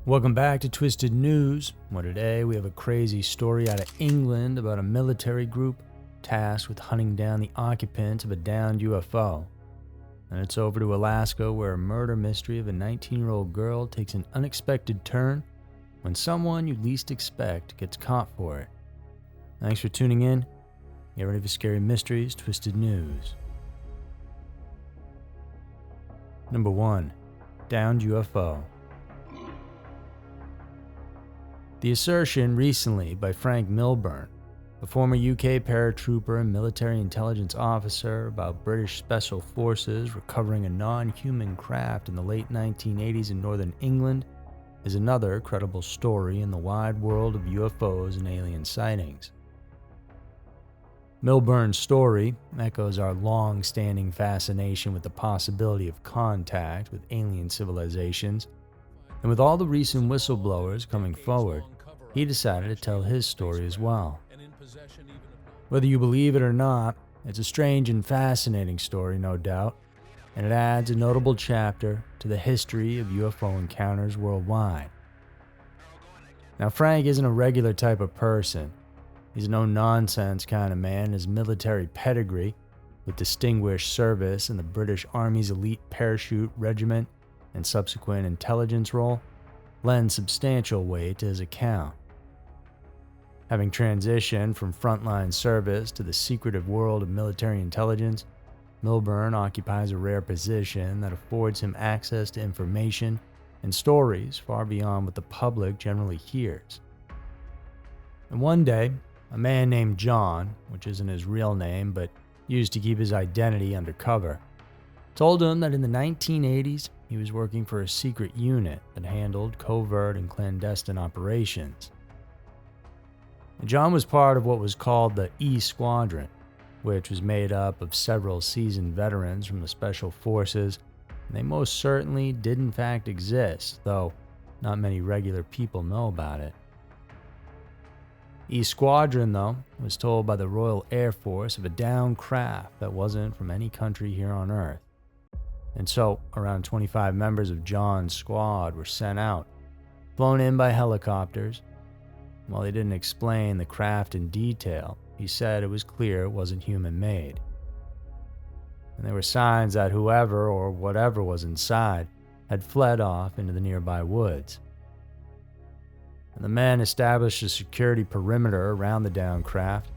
Welcome back to Twisted News, where today we have a crazy story out of England about a military group tasked with hunting down the occupants of a downed UFO. And it's over to Alaska, where a murder mystery of a 19-year-old girl takes an unexpected turn when someone you least expect gets caught for it. Thanks for tuning in. Get ready for Scary Mysteries, Twisted News. Number 1. Downed UFO. The assertion recently by Frank Milburn, a former UK paratrooper and military intelligence officer, about British Special Forces recovering a non-human craft in the late 1980s in northern England, is another credible story in the wide world of UFOs and alien sightings. Milburn's story echoes our long-standing fascination with the possibility of contact with alien civilizations, and with all the recent whistleblowers coming forward, he decided to tell his story as well. Whether you believe it or not, it's a strange and fascinating story, no doubt, and it adds a notable chapter to the history of UFO encounters worldwide. Now, Frank isn't a regular type of person. He's a no-nonsense kind of man. His military pedigree, with distinguished service in the British Army's elite parachute regiment and subsequent intelligence role, lends substantial weight to his account. Having transitioned from frontline service to the secretive world of military intelligence, Milburn occupies a rare position that affords him access to information and stories far beyond what the public generally hears. And one day, a man named John, which isn't his real name but used to keep his identity undercover, told him that in the 1980s he was working for a secret unit that handled covert and clandestine operations. John was part of what was called the E Squadron, which was made up of several seasoned veterans from the Special Forces, and they most certainly did in fact exist, though not many regular people know about it. E Squadron, though, was told by the Royal Air Force of a downed craft that wasn't from any country here on Earth. And so, around 25 members of John's squad were sent out, flown in by helicopters. While he didn't explain the craft in detail, he said it was clear it wasn't human-made. And there were signs that whoever or whatever was inside had fled off into the nearby woods. And the men established a security perimeter around the downed craft,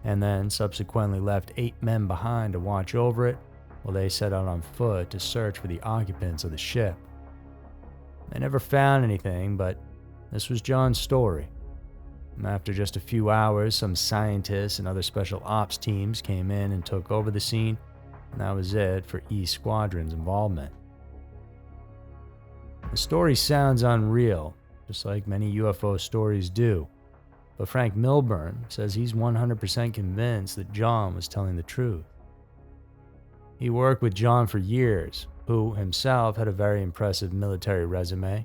and then subsequently left 8 men behind to watch over it while they set out on foot to search for the occupants of the ship. They never found anything, but this was John's story. And after just a few hours, some scientists and other special ops teams came in and took over the scene, and that was it for E Squadron's involvement. The story sounds unreal, just like many UFO stories do, but Frank Milburn says he's 100% convinced that John was telling the truth. He worked with John for years, who himself had a very impressive military resume.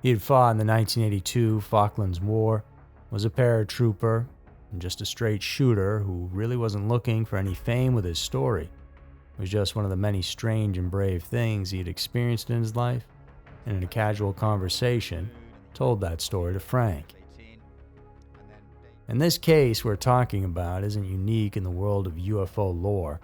He had fought in the 1982 Falklands War, was a paratrooper, and just a straight shooter who really wasn't looking for any fame with his story. It was just one of the many strange and brave things he had experienced in his life, and in a casual conversation, told that story to Frank. And this case we're talking about isn't unique in the world of UFO lore.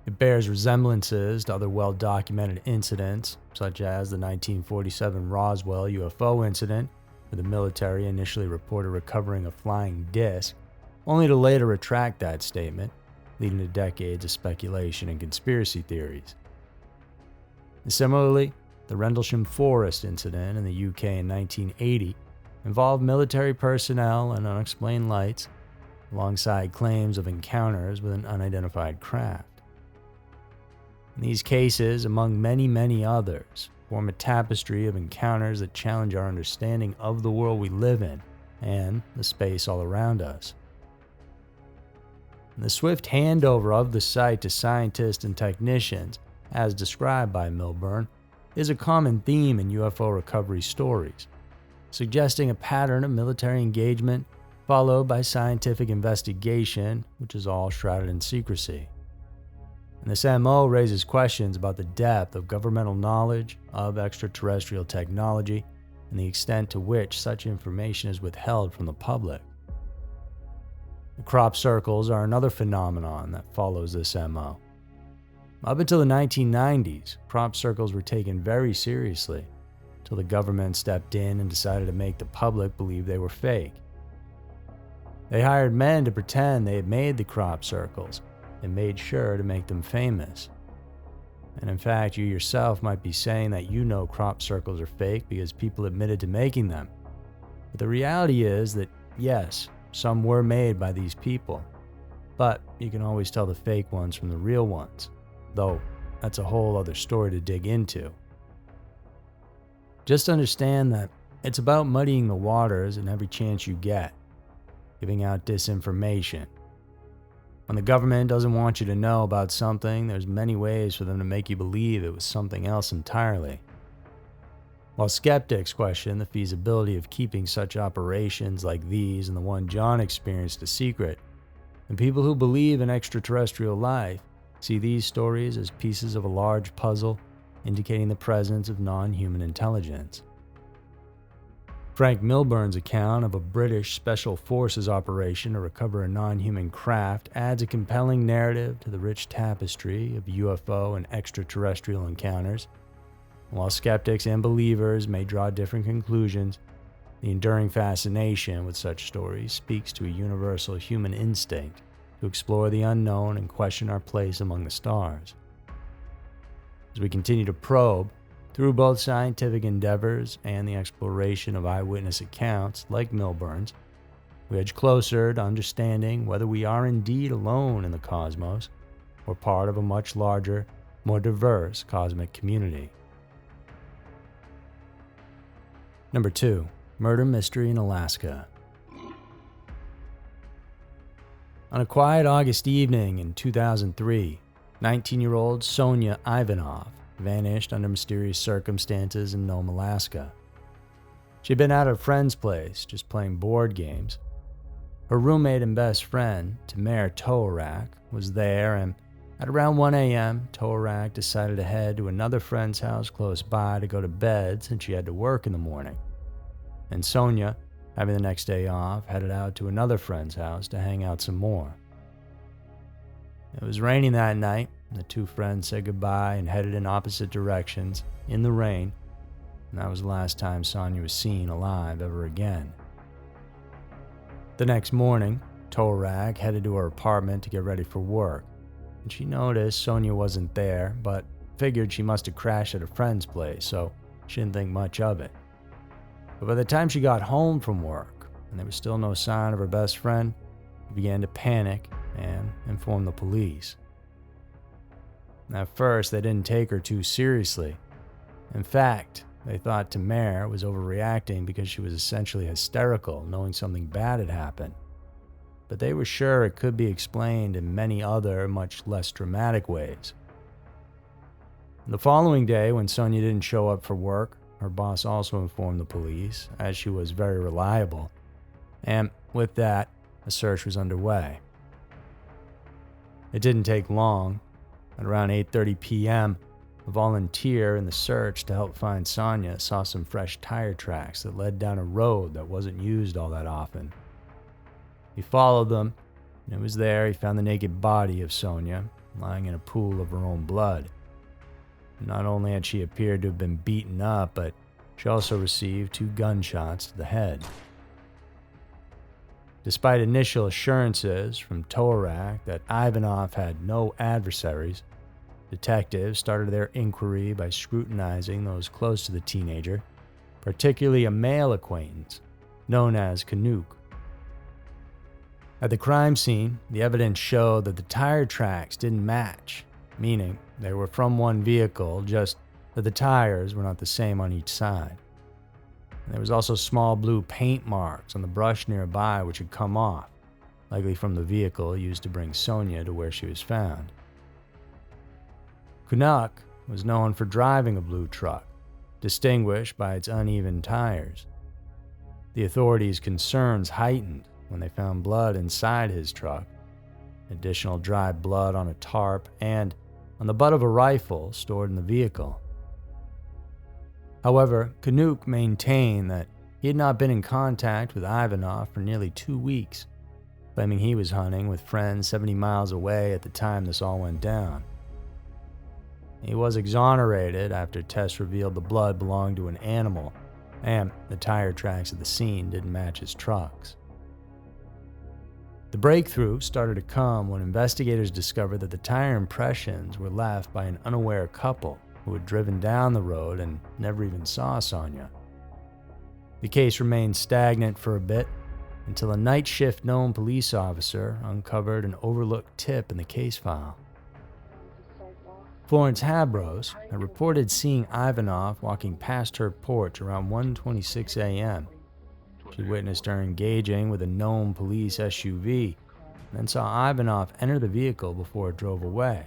It bears resemblances to other well-documented incidents, such as the 1947 Roswell UFO incident, where the military initially reported recovering a flying disc, only to later retract that statement, leading to decades of speculation and conspiracy theories. And similarly, the Rendlesham Forest incident in the UK in 1980 involved military personnel and unexplained lights, alongside claims of encounters with an unidentified craft. These cases, among many, many others, form a tapestry of encounters that challenge our understanding of the world we live in and the space all around us. And the swift handover of the site to scientists and technicians, as described by Milburn, is a common theme in UFO recovery stories, suggesting a pattern of military engagement followed by scientific investigation, which is all shrouded in secrecy. And this MO raises questions about the depth of governmental knowledge of extraterrestrial technology and the extent to which such information is withheld from the public. The crop circles are another phenomenon that follows this MO. Up until the 1990s, crop circles were taken very seriously, until the government stepped in and decided to make the public believe they were fake. They hired men to pretend they had made the crop circles and made sure to make them famous. And in fact, you yourself might be saying that you know crop circles are fake because people admitted to making them. But the reality is that, yes, some were made by these people, but you can always tell the fake ones from the real ones, though that's a whole other story to dig into. Just understand that it's about muddying the waters in every chance you get, giving out disinformation. When the government doesn't want you to know about something, there's many ways for them to make you believe it was something else entirely. While skeptics question the feasibility of keeping such operations like these and the one John experienced a secret, and people who believe in extraterrestrial life see these stories as pieces of a large puzzle indicating the presence of non-human intelligence. Frank Milburn's account of a British Special Forces operation to recover a non-human craft adds a compelling narrative to the rich tapestry of UFO and extraterrestrial encounters. While skeptics and believers may draw different conclusions, the enduring fascination with such stories speaks to a universal human instinct to explore the unknown and question our place among the stars. As we continue to probe, through both scientific endeavors and the exploration of eyewitness accounts like Milburn's, we edge closer to understanding whether we are indeed alone in the cosmos or part of a much larger, more diverse cosmic community. Number 2. Murder Mystery in Alaska. On a quiet August evening in 2003, 19-year-old Sonia Ivanov vanished under mysterious circumstances in Nome, Alaska. She'd been at a friend's place, just playing board games. Her roommate and best friend, Tamer Towarak, was there, and at around 1 a.m., Towarak decided to head to another friend's house close by to go to bed since she had to work in the morning. And Sonia, having the next day off, headed out to another friend's house to hang out some more. It was raining that night, and the two friends said goodbye and headed in opposite directions in the rain, and that was the last time Sonia was seen alive ever again. The next morning, Towarak headed to her apartment to get ready for work, and she noticed Sonia wasn't there, but figured she must have crashed at a friend's place, so she didn't think much of it. But by the time she got home from work, and there was still no sign of her best friend, she began to panic and informed the police. At first, they didn't take her too seriously. In fact, they thought Tamer was overreacting because she was essentially hysterical, knowing something bad had happened. But they were sure it could be explained in many other, much less dramatic ways. The following day, when Sonia didn't show up for work, her boss also informed the police, as she was very reliable. And with that, a search was underway. It didn't take long. At around 8:30 p.m., a volunteer in the search to help find Sonia saw some fresh tire tracks that led down a road that wasn't used all that often. He followed them, and it was there he found the naked body of Sonia, lying in a pool of her own blood. Not only had she appeared to have been beaten up, but she also received 2 gunshots to the head. Despite initial assurances from Towarak that Ivanov had no adversaries, detectives started their inquiry by scrutinizing those close to the teenager, particularly a male acquaintance known as Canuck. At the crime scene, the evidence showed that the tire tracks didn't match, meaning they were from one vehicle, just that the tires were not the same on each side. There was also small blue paint marks on the brush nearby which had come off, likely from the vehicle used to bring Sonia to where she was found. Canuck was known for driving a blue truck, distinguished by its uneven tires. The authorities' concerns heightened when they found blood inside his truck, additional dried blood on a tarp, and on the butt of a rifle stored in the vehicle. However, Kanuk maintained that he had not been in contact with Ivanov for nearly 2 weeks, claiming he was hunting with friends 70 miles away at the time this all went down. He was exonerated after tests revealed the blood belonged to an animal, and the tire tracks at the scene didn't match his truck's. The breakthrough started to come when investigators discovered that the tire impressions were left by an unaware couple who had driven down the road and never even saw Sonia. The case remained stagnant for a bit until a night shift known police officer uncovered an overlooked tip in the case file. Florence Habros had reported seeing Ivanov walking past her porch around 1:26 a.m. She witnessed her engaging with a known police SUV, and then saw Ivanov enter the vehicle before it drove away.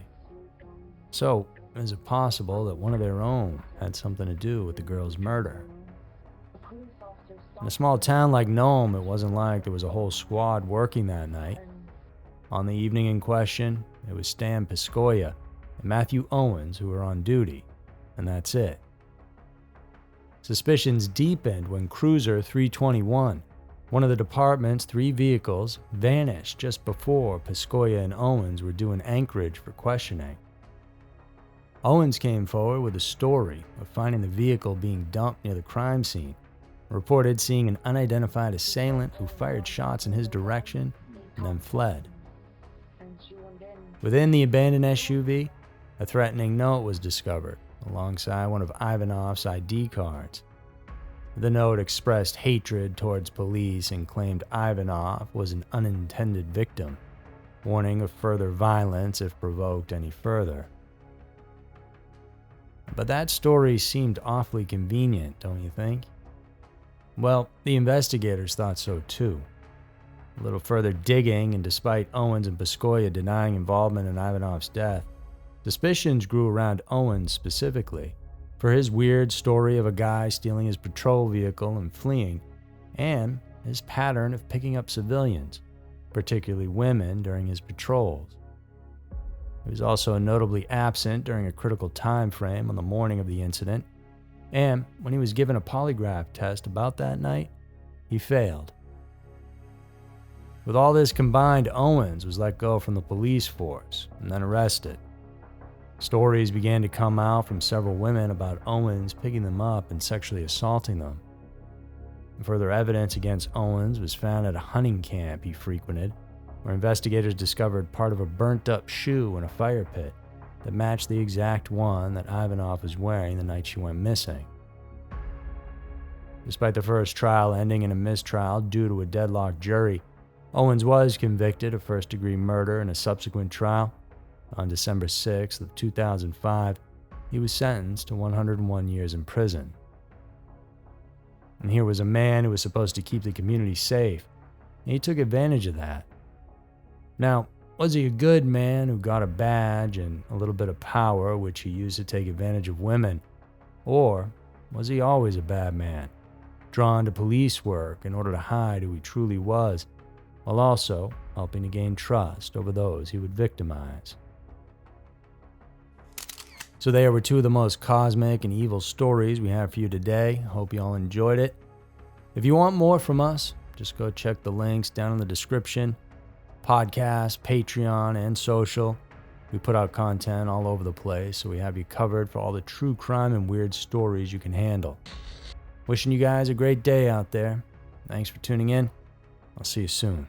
So, is it possible that one of their own had something to do with the girl's murder? In a small town like Nome, it wasn't like there was a whole squad working that night. On the evening in question, it was Stan Piscoya and Matthew Owens who were on duty, and that's it. Suspicions deepened when Cruiser 321, one of the department's 3 vehicles, vanished just before Piscoya and Owens were due in Anchorage for questioning. Owens came forward with a story of finding the vehicle being dumped near the crime scene, reported seeing an unidentified assailant who fired shots in his direction and then fled. Within the abandoned SUV, a threatening note was discovered, alongside one of Ivanov's ID cards. The note expressed hatred towards police and claimed Ivanov was an unintended victim, warning of further violence if provoked any further. But that story seemed awfully convenient, don't you think? Well, the investigators thought so too. A little further digging, and despite Owens and Piscoya denying involvement in Ivanov's death, suspicions grew around Owens specifically for his weird story of a guy stealing his patrol vehicle and fleeing, and his pattern of picking up civilians, particularly women, during his patrols. He was also notably absent during a critical time frame on the morning of the incident, and when he was given a polygraph test about that night, he failed. With all this combined, Owens was let go from the police force and then arrested. Stories began to come out from several women about Owens picking them up and sexually assaulting them. And further evidence against Owens was found at a hunting camp he frequented, where investigators discovered part of a burnt-up shoe in a fire pit that matched the exact one that Ivanov was wearing the night she went missing. Despite the first trial ending in a mistrial due to a deadlocked jury, Owens was convicted of first-degree murder in a subsequent trial. On December 6th of 2005, he was sentenced to 101 years in prison. And here was a man who was supposed to keep the community safe, and he took advantage of that. Now, was he a good man who got a badge and a little bit of power which he used to take advantage of women? Or was he always a bad man, drawn to police work in order to hide who he truly was, while also helping to gain trust over those he would victimize? So there were 2 of the most cosmic and evil stories we have for you today. Hope you all enjoyed it. If you want more from us, just go check the links down in the description. Podcast, Patreon, and social. We put out content all over the place, so we have you covered for all the true crime and weird stories you can handle. Wishing you guys a great day out there. Thanks for tuning in. I'll see you soon.